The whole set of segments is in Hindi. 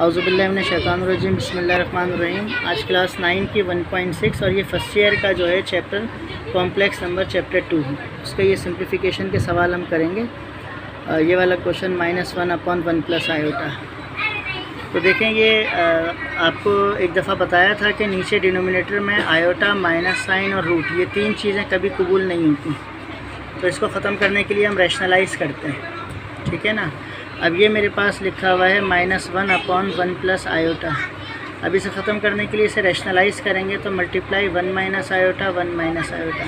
औज़ुबिल्लाहिमिनश्शैतानिर्रजीम बिस्मिल्लाहिर्रहमानिर्रहीम। आज क्लास 9 की 1.6 और ये फर्स्ट ईयर का जो है चैप्टर कॉम्प्लेक्स नंबर चैप्टर 2 है, उसका ये सिंप्लीफिकेशन के सवाल हम करेंगे। ये वाला क्वेश्चन -1/1 + आयोटा। तो देखें, ये आपको एक दफ़ा बताया था कि नीचे डिनोमिनेटर में आयोटा, माइनस साइन और रूट, ये तीन चीज़ें कभी कबूल नहीं होती। तो इसको ख़त्म करने के लिए हम रैशनलाइज़ करते हैं, ठीक है ना। अब ये मेरे पास लिखा हुआ है -1/1 + आयोटा। अब इसे ख़त्म करने के लिए इसे रैशनलाइज़ करेंगे तो मल्टीप्लाई 1 - आयोटा 1 - आयोटा,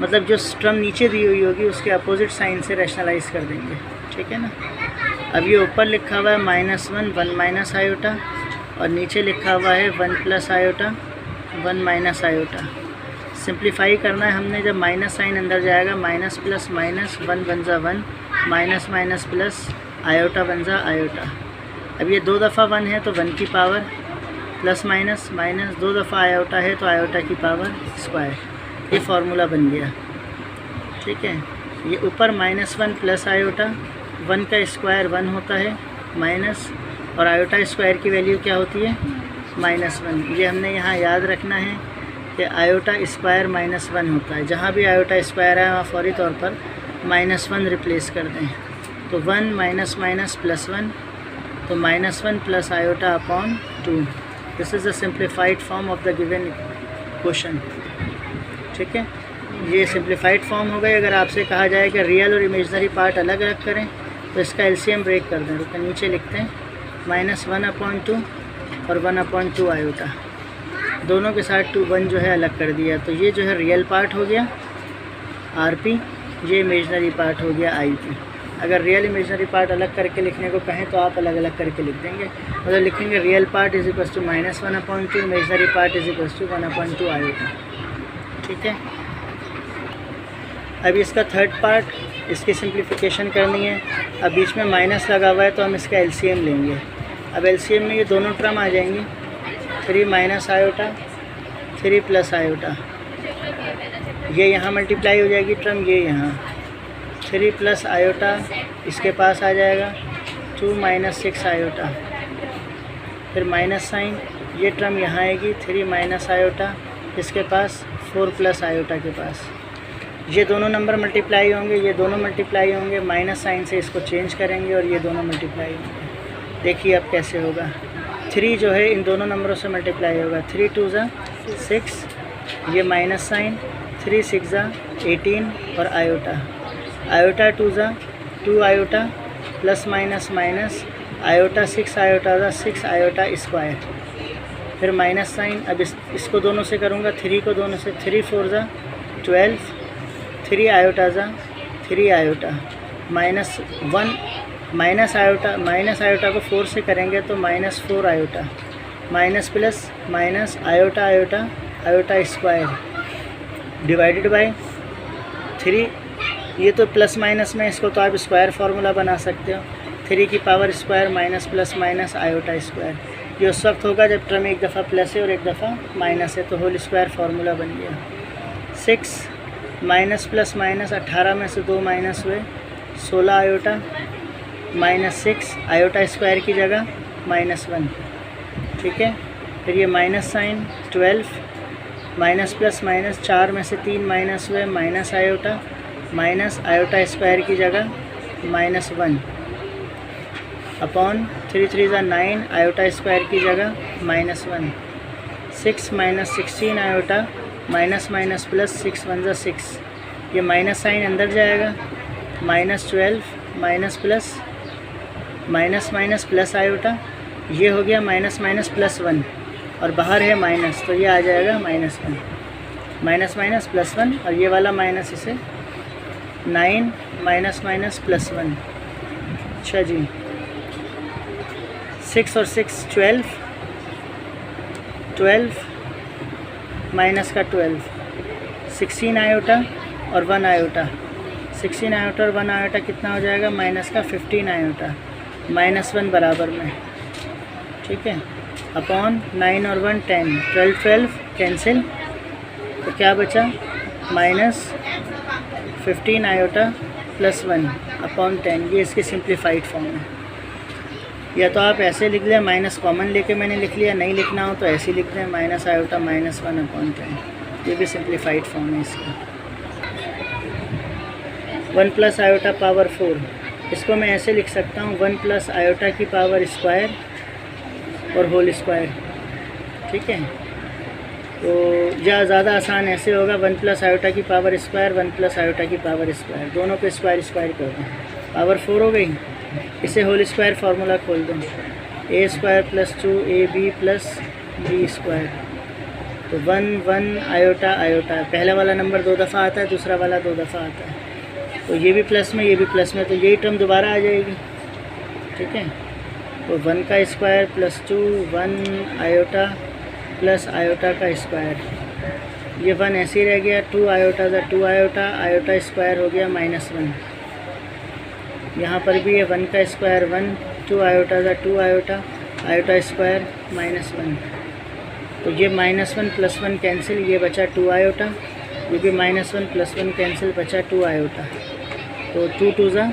मतलब जो टर्म नीचे दी हुई होगी उसके अपोजिट साइन से रैशनलाइज़ कर देंगे, ठीक है ना। अब ये ऊपर लिखा हुआ है -1 1 - आयोटा और नीचे लिखा हुआ है 1 + आयोटा 1 - आयोटा। सिंप्लीफाई करना है हमने, जब माइनस साइन अंदर जाएगा minus plus minus 1 × 1 minus minus plus iota 1 × iota. अब ये 2 दफ़ा 1 है तो 1 की पावर प्लस माइनस माइनस 2 दफ़ा आयोटा है तो आयोटा की पावर स्क्वायर। ये फार्मूला बन गया, ठीक है। ये ऊपर -1 + आयोटा, 1 का स्क्वायर 1 होता है माइनस, और आयोटा स्क्वायर की वैल्यू क्या होती है -1। ये हमने यहाँ याद रखना है कि आयोटा स्क्वायर -1 होता है। जहाँ भी आयोटा स्क्वायर है वहाँ फौरी तौर पर -1 रिप्लेस कर दें। तो 1 माइनस माइनस प्लस 1, तो -1 + iota upon 2। This is the simplified form of the given question, ठीक है। ये सिंप्लीफाइड फॉर्म हो गई। अगर आपसे कहा जाए कि रियल और इमेजनरी पार्ट अलग अलग करें तो इसका एलसीएम ब्रेक कर दें। तो नीचे लिखते हैं -1/2 और 1/2 आयोटा, दोनों के साथ 1 जो है अलग कर दिया। तो ये जो है रियल पार्ट हो गया RP, ये इमेजनरी पार्ट हो गया IP। अगर रियल इमेजनरी पार्ट अलग करके लिखने को कहें तो आप अलग अलग करके लिख देंगे। मतलब लिखेंगे real part = -1/2, imaginary part = 1/2 iota, ठीक है। अब इसका थर्ड पार्ट, इसकी सिंप्लीफिकेशन करनी है। अब बीच में माइनस लगा हुआ है तो हम इसका एलसीएम लेंगे। अब एलसीएम में ये दोनों टर्म आ जाएंगी, 3 - आयोटा 3 + आयोटा। ये यहाँ मल्टीप्लाई हो जाएगी टर्म, ये यहाँ 3 + आयोटा इसके पास आ जाएगा 2 - 6 आयोटा, फिर माइनस साइन, ये टर्म यहाँ आएगी 3 - आयोटा इसके पास 4 + आयोटा के पास। ये दोनों नंबर मल्टीप्लाई होंगे, ये दोनों मल्टीप्लाई होंगे, माइनस साइन से इसको चेंज करेंगे और ये दोनों मल्टीप्लाई होंगे। देखिए अब कैसे होगा। 3 जो है इन दोनों नंबरों से मल्टीप्लाई होगा, 3 × 2 = 6, ये माइनस साइन 3 × 6 = 18 और iota 2 × 2 iota plus minus minus iota 6 iota 6 iota square, फिर माइनस साइन। अब इसको दोनों से करूँगा, 3 को दोनों से, 3 × 4 = 12, 3 आयोटा 3 आयोटा -1 माइनस आयोटा को 4 से करेंगे तो -4 iota, minus plus minus iota iota square divided by 3। ये तो प्लस माइनस में, इसको तो आप स्क्वायर फार्मूला बना सकते हो। 3 की power square minus plus minus iota square. ये उस वक्त होगा जब टर्म एक दफ़ा प्लस है और एक दफ़ा माइनस है, तो होल स्क्वायर फार्मूला बन गया। 6 माइनस प्लस माइनस 18 में से 2 माइनस हुए 16 आयोटा -6 आयोटा स्क्वायर की जगह -1, ठीक है। फिर ये minus sign 12 minus plus minus 4 में से 3 माइनस हुए माइनस आयोटा स्क्वायर की जगह -1 अपॉन 3 × 3 = 9 आयोटा स्क्वायर की जगह -1। 6 - 16 आयोटा माइनस माइनस प्लस 6 × 1 = 6, ये माइनस साइन अंदर जाएगा, -12 minus plus minus minus plus iota, ये हो गया माइनस माइनस प्लस 1 और बाहर है माइनस, तो ये आ जाएगा -1 माइनस माइनस प्लस 1, और ये वाला माइनस इसे 9 माइनस माइनस प्लस 1। अच्छा जी, 6 और 6 12 माइनस का 12, 16 आयोटा और 1 आयोटा, 16 आयोटा और 1 आयोटा कितना हो जाएगा माइनस का 15 आयोटा, -1 बराबर में, ठीक है, अपॉन 9 और 1 10, 12 कैंसिल, तो क्या बचा -15 आयोटा +1 अपॉन 10। ये इसकी सिंप्लीफाइड फॉर्म है। या तो आप ऐसे लिख लें, माइनस कॉमन लेके मैंने लिख लिया, नहीं लिखना हो तो ऐसे लिख दें माइनस आयोटा माइनस 1/10। ये भी सिंप्लीफाइड फॉर्म है इसका। 1 प्लस आयोटा पावर 4, इसको मैं ऐसे लिख सकता हूँ 1 प्लस आयोटा की पावर स्क्वायर और होल स्क्वायर। ठीक है, तो या ज़्यादा आसान ऐसे होगा 1 प्लस आयोटा की पावर स्क्वायर 1 प्लस आयोटा की पावर स्क्वायर, दोनों पे स्क्वायर स्क्वायर कर दो, पावर 4 हो गई। इसे होल स्क्वायर फार्मूला खोल दो, a square plus 2ab plus b square. तो 1 1 आयोटा आयोटा, पहला वाला नंबर 2 दफ़ा आता है, दूसरा वाला 2 दफ़ा आता है, तो ये भी प्लस में ये भी प्लस में, तो यही टर्म दोबारा आ जाएगी। ठीक है, तो 1 का square plus 2 1 iota plus iota का स्क्वायर, ये 1 ऐसे ही रह गया, 2 आयोटा ज़ा 2 आयोटा, आयोटा स्क्वायर हो गया -1। यहाँ पर भी ये 1 का स्क्वायर 1, 2 आयोटा ज़ा 2 आयोटा, आयोटा स्क्वायर -1। तो ये -1 प्लस 1 कैंसिल, ये बचा 2 आयोटा, ये भी -1 प्लस 1 कैंसिल, बचा 2 आयोटा। तो 2 2 ज़ा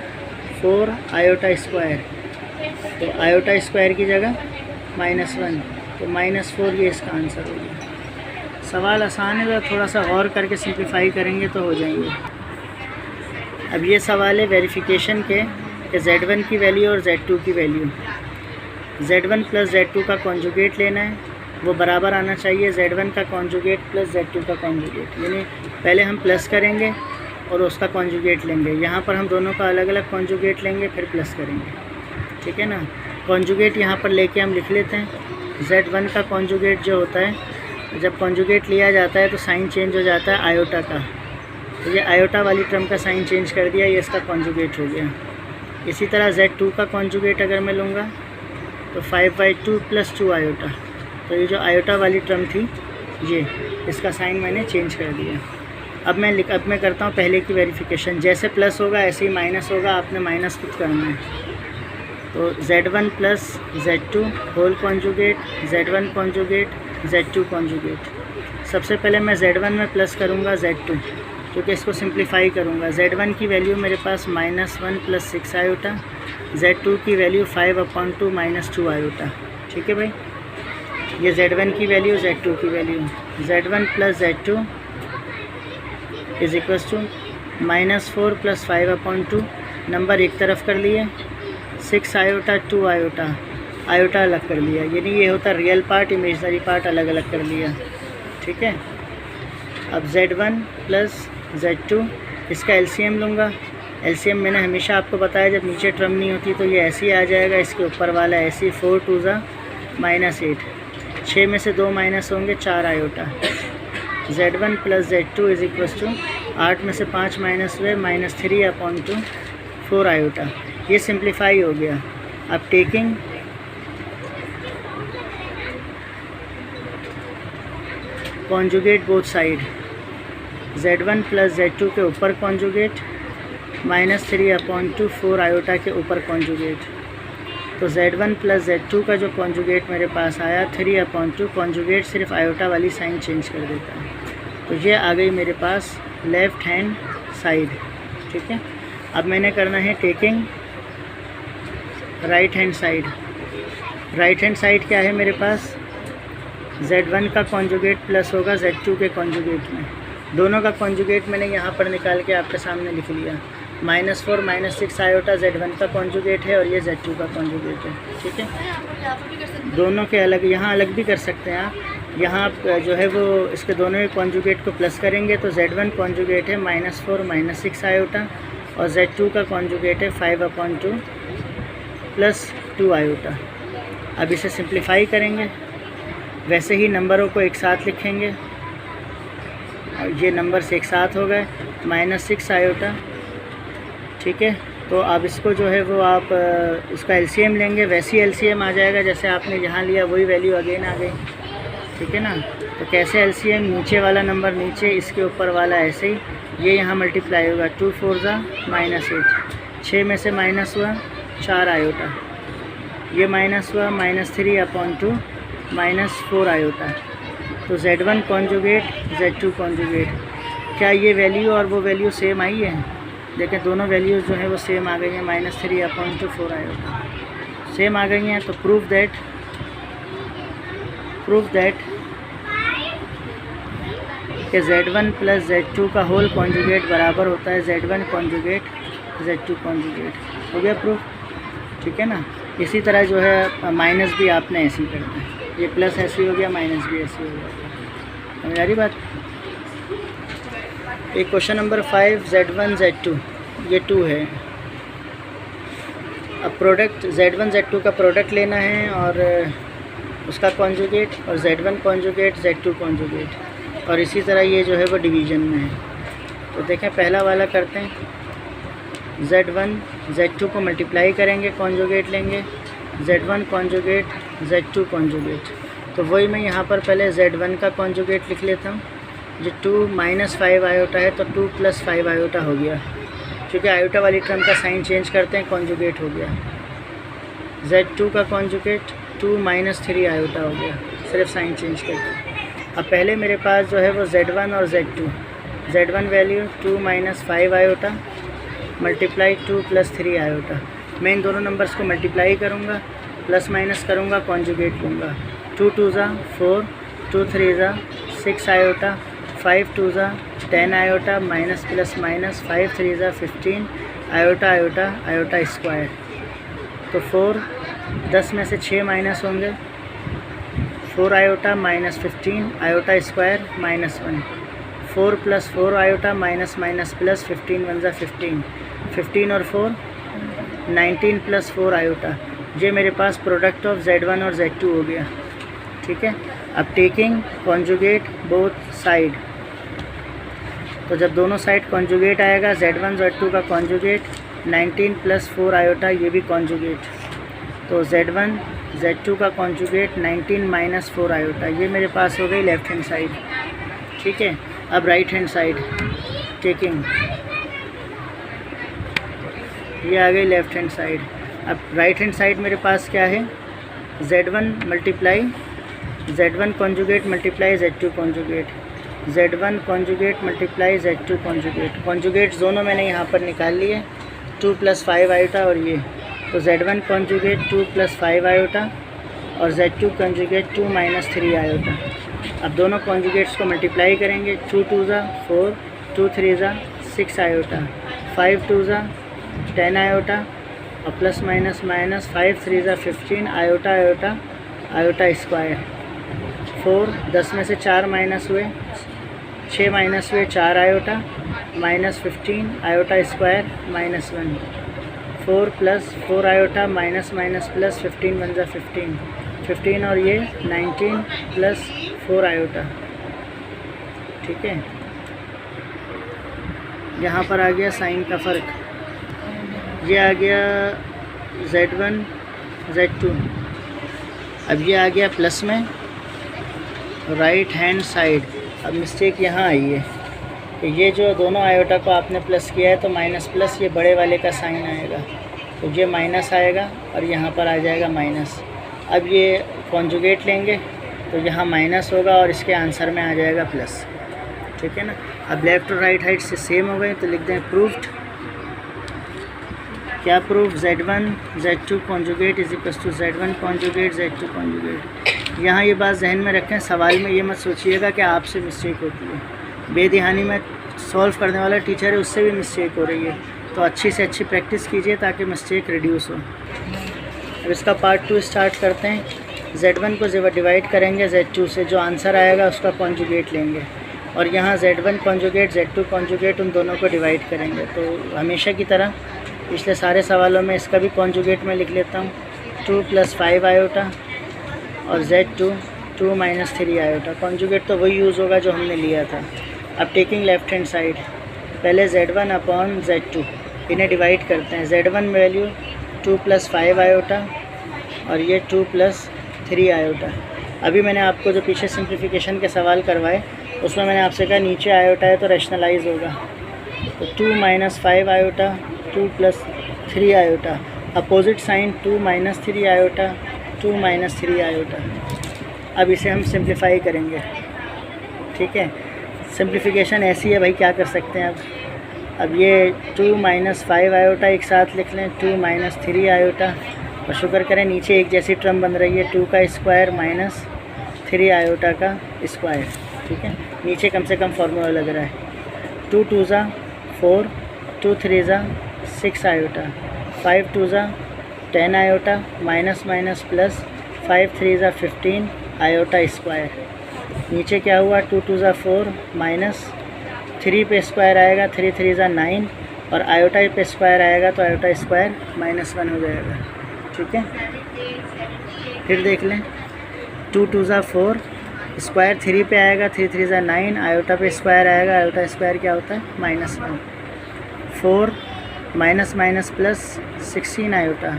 4 आयोटा स्क्वायर, तो आयोटा स्क्वायर की जगह -1, तो -4 ये इसका आंसर हो गया। सवाल आसान है, थोड़ा सा गौर करके सिंप्लीफाई करेंगे तो हो जाएंगे। अब ये सवाल है वेरिफिकेशन के कि Z1 की वैल्यू और Z2 की वैल्यू, Z1 प्लस Z2 का कॉन्जुगेट लेना है, वो बराबर आना चाहिए Z1 का कॉन्जुगेट प्लस Z2 का कॉन्जुगेट, यानी पहले हम प्लस करेंगे और उसका कॉन्जुगेट लेंगे। यहाँ पर हम दोनों का अलग अलग कॉन्जुगेट लेंगे फिर प्लस करेंगे। ठीक है ना, कॉन्जुगेट यहाँ पर लेके हम लिख लेते हैं। Z1 का कॉन्जुगेट जो होता है, जब कॉन्जुगेट लिया जाता है तो साइन चेंज हो जाता है आयोटा का, तो ये आयोटा वाली टर्म का साइन चेंज कर दिया, ये इसका कॉन्जुगेट हो गया। इसी तरह Z2 का कॉन्जुगेट अगर मैं लूँगा तो 5/2 प्लस 2 आयोटा, तो ये जो आयोटा वाली टर्म थी ये इसका साइन मैंने चेंज कर दिया। अब मैं करता हूँ पहले की वेरिफिकेशन, जैसे प्लस होगा ऐसे ही माइनस होगा, आपने माइनस खुद करना है। तो Z1 plus Z2 whole conjugate, Z1 conjugate, Z2 conjugate. सबसे पहले मैं Z1 में प्लस करूँगा Z2, क्योंकि इसको सिंप्लीफाई करूँगा। Z1 की वैल्यू मेरे पास -1 प्लस 6 आयोटा, Z2 की वैल्यू 5/2 -2 आयोटा। ठीक है भाई, ये Z1 की वैल्यू Z2 की value, Z1 plus Z2 is equals to -4 plus 5/2, number एक तरफ कर लिए, 6 आयोटा 2 आयोटा, आयोटा अलग कर लिया, यानी ये होता रियल पार्ट, इमेजनरी पार्ट अलग अलग कर लिया। ठीक है, अब Z1 प्लस Z2 इसका एलसीएम लूँगा। एलसीएम मैंने हमेशा आपको बताया जब नीचे टर्म नहीं होती तो ये ऐसे ही आ जाएगा, इसके ऊपर वाला ऐसे ही, 4 2 ज़ा -8, 6 में से 2 माइनस होंगे 4 iota. Z1 plus Z2 is equals to 8 में से 5 माइनस हुए -3/2 4 आयोटा। ये सिंप्लीफाई हो गया। अब taking conjugate both side, Z1 plus Z2 के ऊपर कॉन्जुगेट, -3/2 4 आयोटा के ऊपर कॉन्जुगेट। तो Z1 प्लस Z2 का जो कॉन्जुगेट मेरे पास आया 3/2, कॉन्जुगेट सिर्फ आयोटा वाली साइन चेंज कर देता है, तो ये आ गई मेरे पास लेफ़्ट हैंड साइड। ठीक है, अब मैंने करना है taking right hand side. Right hand side क्या है मेरे पास, Z1 का कॉन्जुगेट प्लस होगा Z2 के कॉन्जुगेट में, दोनों का कॉन्जुगेट मैंने यहाँ पर निकाल के आपके सामने लिख लिया। -4 -6 आयोटा Z1 का कॉन्जुगेट है और ये Z2 का कॉन्जुगेट है। ठीक है, दोनों के अलग, यहाँ अलग भी कर सकते हैं आप। यहाँ आप जो है वो इसके दोनों के कॉन्जुगेट को प्लस करेंगे तो Z1 कॉन्जुगेट है -4 -6 आयोटा और Z2 का कॉन्जुगेट है 5/2 प्लस 2 आयोटा। अब इसे सिंप्लीफाई करेंगे, वैसे ही नंबरों को एक साथ लिखेंगे और ये नंबर्स एक साथ हो गए, -6 आयोटा। ठीक है, तो अब इसको जो है वो आप उसका एलसीएम लेंगे, वैसी एलसीएम आ जाएगा जैसे आपने यहाँ लिया, वही वैल्यू अगेन आ गई। ठीक है ना, तो कैसे एलसीएम, नीचे वाला नंबर नीचे, इसके ऊपर वाला ऐसे ही, ये यहाँ मल्टीप्लाई होगा, 2 4 ज़ा -8, 6 में से माइनस हुआ 4 आयोटा, ये माइनस हुआ -3/2 -4 आयोटा। तो Z1 कॉन्जुगेट Z2 कॉन्जुगेट, क्या ये वैल्यू और वो वैल्यू सेम आई है? देखिए दोनों वैल्यूज़ जो है वो सेम आ गई हैं, -3/2 4 आयोटा। सेम आ गई हैं, तो प्रूव दैट कि Z1 प्लस Z2 का होल कॉन्जुगेट बराबर होता है Z1 कॉन्जुगेट Z2 कॉन्जुगेट। हो गया प्रूफ, ठीक है ना। इसी तरह जो है माइनस भी आपने ऐसे ही करना है, ये प्लस ऐसे हो गया, माइनस भी ऐसे हो गया। समझ आ रही बात। एक क्वेश्चन नंबर 5 Z1 Z2 ये 2 है। अब प्रोडक्ट Z1 Z2 का प्रोडक्ट लेना है और उसका कॉन्जुगेट, और Z1 कॉन्जुगेट Z2 कॉन्जुगेट, और इसी तरह ये जो है वो डिवीज़न में है। तो देखें पहला वाला करते हैं, Z1 Z2 को मल्टीप्लाई करेंगे, कॉन्जुगेट लेंगे, Z1 कॉन्जुगेट Z2 कॉन्जुगेट। तो वही मैं यहाँ पर पहले Z1 का कॉन्जुगेट लिख लेता हूँ। जो 2 माइनस 5 आयोटा है तो 2 प्लस 5 आयोटा हो गया, क्योंकि आयोटा वाली टर्म का साइन चेंज करते हैं, कॉन्जुगेट हो गया। Z2 का कॉन्जुगेट 2 माइनस 3 आयोटा हो गया, सिर्फ साइन चेंज करके। अब पहले मेरे पास जो है वो Z1 और Z2, Z1 value 2 minus 5 iota multiply 2 plus 3 iota. मैं इन दोनों नंबर्स को मल्टीप्लाई करूँगा, प्लस माइनस करूँगा, कॉन्जुगेट लूँगा। 2 2 ज़ा 4, 2 3 ज़ा 6 आयोटा, 5 2 ज़ा 10 आयोटा, माइनस प्लस माइनस, 5 3 ज़ा 15 आयोटा आयोटा आयोटा स्क्वायर। तो 4 10 में से 6 माइनस होंगे, 4 iota minus 15 iota square minus 1, 4 plus 4 iota minus minus plus, 15 1 ज़ा 15, 15 और 4 19 प्लस 4 आयोटा। ये मेरे पास प्रोडक्ट ऑफ Z1 और Z2 हो गया, ठीक है। अब टेकिंग कॉन्जुगेट बोथ साइड, तो जब दोनों साइड कॉन्जुगेट आएगा, Z1 Z2 का कॉन्जुगेट 19 प्लस 4 आयोटा, ये भी कॉन्जुगेट। तो Z1 Z2 का कॉन्जुगेट 19 माइनस 4 आयोटा, ये मेरे पास हो गई लेफ़्ट हैंड साइड, ठीक है। अब राइट हैंड साइड टेकिंग, ये आ गई लेफ़्ट हैंड साइड। अब राइट हैंड साइड मेरे पास क्या है, Z1 multiply Z1 conjugate multiply Z2 conjugate, Z1 conjugate multiply Z2 conjugate. Conjugate दोनों मैंने यहाँ पर निकाल लिए, 2 प्लस 5 आयोटा और ये, तो Z1 कॉन्जुगेट 2 प्लस 5 आयोटा और Z2 कॉन्जुगेट 2 माइनस 3 आयोटा। अब दोनों कॉन्जुगेट्स को मल्टीप्लाई करेंगे, 2 2 ज़ा 4, 2 3 ज़ा 6 आयोटा, 5 2 ज़ा 10 आयोटा और प्लस माइनस माइनस, 5 3 ज़ा 15 आयोटा आयोटा आयोटा स्क्वायर। 4 10 में से 4 माइनस हुए, 6 माइनस हुए, 4 iota minus 15 iota square minus 1, 4 plus 4 iota minus minus plus, 15 1 ज़ा 15, 15 और ये 19 प्लस 4 आयोटा, ठीक है। यहाँ पर आ गया साइन का फ़र्क, ये आ गया Z1 Z2। अब ये आ गया प्लस में राइट हैंड साइड। अब मिस्टेक यहाँ आई है कि ये जो दोनों आयोटा को आपने प्लस किया है तो माइनस प्लस ये बड़े वाले का साइन आएगा, तो ये माइनस आएगा और यहाँ पर आ जाएगा माइनस। अब ये कॉन्जुगेट लेंगे तो यहाँ माइनस होगा और इसके आंसर में आ जाएगा प्लस, ठीक है ना। अब लेफ़्ट और राइट साइड से सेम हो गए तो लिख दें प्रूफ्ड। क्या proof, Z1 Z2 conjugate is equal to Z1 conjugate Z2 conjugate. यहाँ ये बात जहन में रखें, सवाल में ये मत सोचिएगा कि आपसे मिस्टेक होती है, बेध्यानी में सॉल्व करने वाला टीचर है उससे भी मिस्टेक हो रही है, तो अच्छी से अच्छी प्रैक्टिस कीजिए ताकि मिस्टेक रिड्यूस हो। अब इसका पार्ट 2 स्टार्ट करते हैं। Z1 को जब डिवाइड करेंगे Z2 से, जो आंसर आएगा उसका कॉन्जुगेट लेंगे और यहाँ Z1 कॉन्जुगेट Z2 कॉन्जुगेट उन दोनों को डिवाइड करेंगे। तो हमेशा की तरह पिछले सारे सवालों में इसका भी कॉन्जुगेट में लिख लेता हूँ, 2 प्लस 5 आयोटा और Z2 2 माइनस 3 आयोटा। कॉन्जुगेट तो वही यूज़ होगा जो हमने लिया था। अब टेकिंग लेफ़्ट हैंड साइड, पहले Z1 अपॉन Z2 इन्हें डिवाइड करते हैं। Z1 वैल्यू 2 प्लस 5 आयोटा और ये 2 प्लस 3 आयोटा। अभी मैंने आपको जो पीछे सिंप्लीफिकेशन के सवाल करवाए उसमें मैंने आपसे कहा नीचे आयोटा है तो रैशनलाइज होगा, तो 2 minus 5 iota 2 plus 3 iota, opposite sign 2 minus 3 iota 2 minus 3 iota. अब इसे हम सिंप्लीफाई करेंगे, ठीक है। सिंप्लीफिकेशन ऐसी है भाई, क्या कर सकते हैं। अब ये 2 माइनस 5 आयोटा एक साथ लिख लें, 2 माइनस 3 आयोटा और शुक्र करें नीचे एक जैसी टर्म बन रही है 2 का स्क्वायर माइनस 3 आयोटा का स्क्वायर। ठीक है, नीचे कम से कम फार्मूला लग रहा है 2 2 ज़ा 4, 2 3 ज़ा 6 आयोटा, 5 2 ज़ा 10 आयोटा माइनस माइनस प्लस 5 3 ज़ा 15 आयोटा स्क्वायर। नीचे क्या हुआ 2 2 ज़ा 4 माइनस 3 पे स्क्वायर आएगा, 3 3 ज़ा 9 और आयोटा पे स्क्वायर आएगा तो आयोटा स्क्वायर -1 हो जाएगा। ठीक है, फिर देख लें 2 2 ज़ा 4 स्क्वायर 3 पे आएगा, 3 3 ज़ा 9 आयोटा पे स्क्वायर आएगा, आयोटा स्क्वायर क्या होता है -1। 4 minus minus plus 16 iota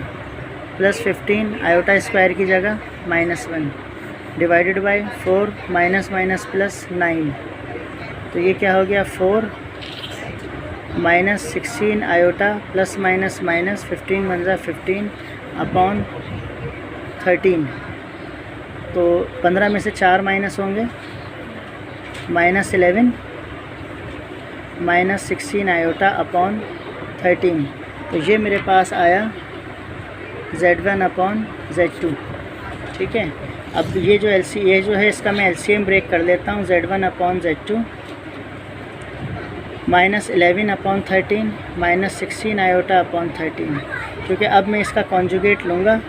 plus 15 iota square की जगह -1 divided by 4 minus minus plus 9, तो ये क्या हो गया 4 minus 16 iota plus minus minus 15 बन जा 15 अपॉन 13, तो 15 में से 4 माइनस होंगे, -11 माइनस 16 आयोटा अपॉन 13, तो ये मेरे पास आया Z1 अपॉन Z2। ठीक है, अब ये जो है इसका मैं LCM ब्रेक कर लेता हूँ। Z1 upon Z2 -11 upon 13 -16 iota upon 13, क्योंकि अब मैं इसका कॉन्जुगेट लूँगा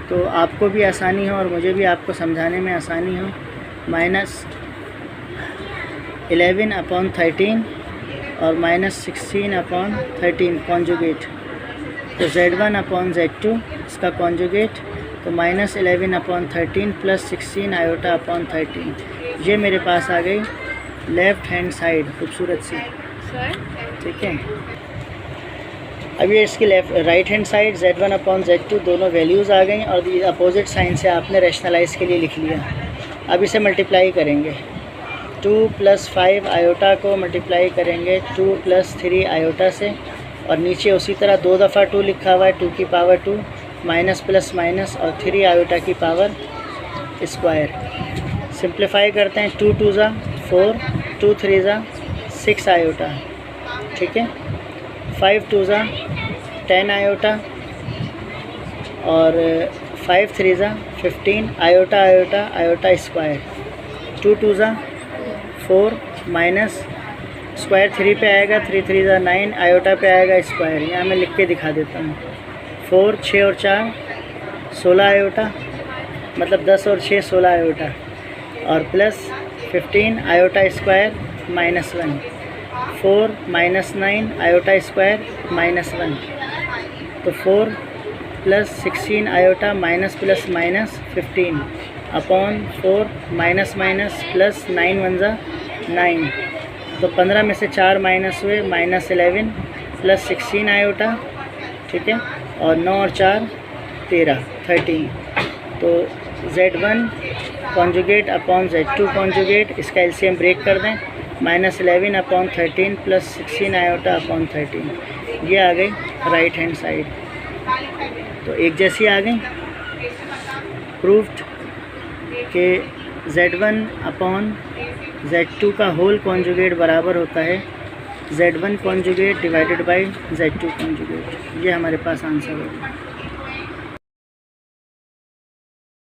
तो आपको भी आसानी हो और मुझे भी आपको समझाने में आसानी हो। -11 अपॉन 13 और -16 अपॉन 13 कॉन्जुगेट, तो Z1 अपॉन Z2 इसका कॉन्जुगेट, तो -11 अपॉन 13 प्लस 16 आयोटा अपॉन 13, ये मेरे पास आ गई लेफ़्ट हैंड साइड खूबसूरत सी। ठीक है, अब ये इसकी right hand side Z1 upon Z2 दोनों वैल्यूज़ आ गई और ये अपोजिट साइन से आपने रैशनलाइज़ के लिए लिख लिया। अब इसे मल्टीप्लाई करेंगे, 2 + 5 आयोटा को मल्टीप्लाई करेंगे 2 + 3 आयोटा से, और नीचे उसी तरह 2 दफ़ा 2 लिखा हुआ है, 2 की पावर 2 माइनस प्लस माइनस और 3 आयोटा की पावर स्क्वायर। सिंप्लीफाई करते हैं, 2 2 ज़ा 4, 2 3 ज़ा 6 आयोटा। ठीक है, 5 2 ज़ा 10 आयोटा और 5 3 ज़ा 15 आयोटा आयोटा आयोटा स्क्वायर। 2 2 ज़ा 4 माइनस स्क्वायर 3 पे आएगा, 3 3 ज़ा 9 आयोटा पे आएगा स्क्वायर। यहाँ मैं लिख के दिखा देता हूँ, 4 6 और 4 16 आयोटा, मतलब 10 और 6 16 आयोटा, और plus 15 iota square -1, 4 -9 iota square -1, तो 4 + 16 iota minus plus minus 15 upon 4 minus minus plus 9 1 ज़ा 9, तो 15 में से 4 माइनस हुए, -11 प्लस 16 आयोटा। ठीक है, और 9 और 4 13, तो Z1 conjugate upon Z2 conjugate, इसका LCM ब्रेक कर दें, -11 अपॉन 13 प्लस 16 आयोटा अपॉन 13, ये आ गई राइट हैंड साइड। तो एक जैसी आ गई। प्रूफ्ड कि Z1 अपॉन Z2 का होल कॉन्जुगेट बराबर होता है Z1 conjugate divided by Z2 conjugate, ये हमारे पास आंसर होगा।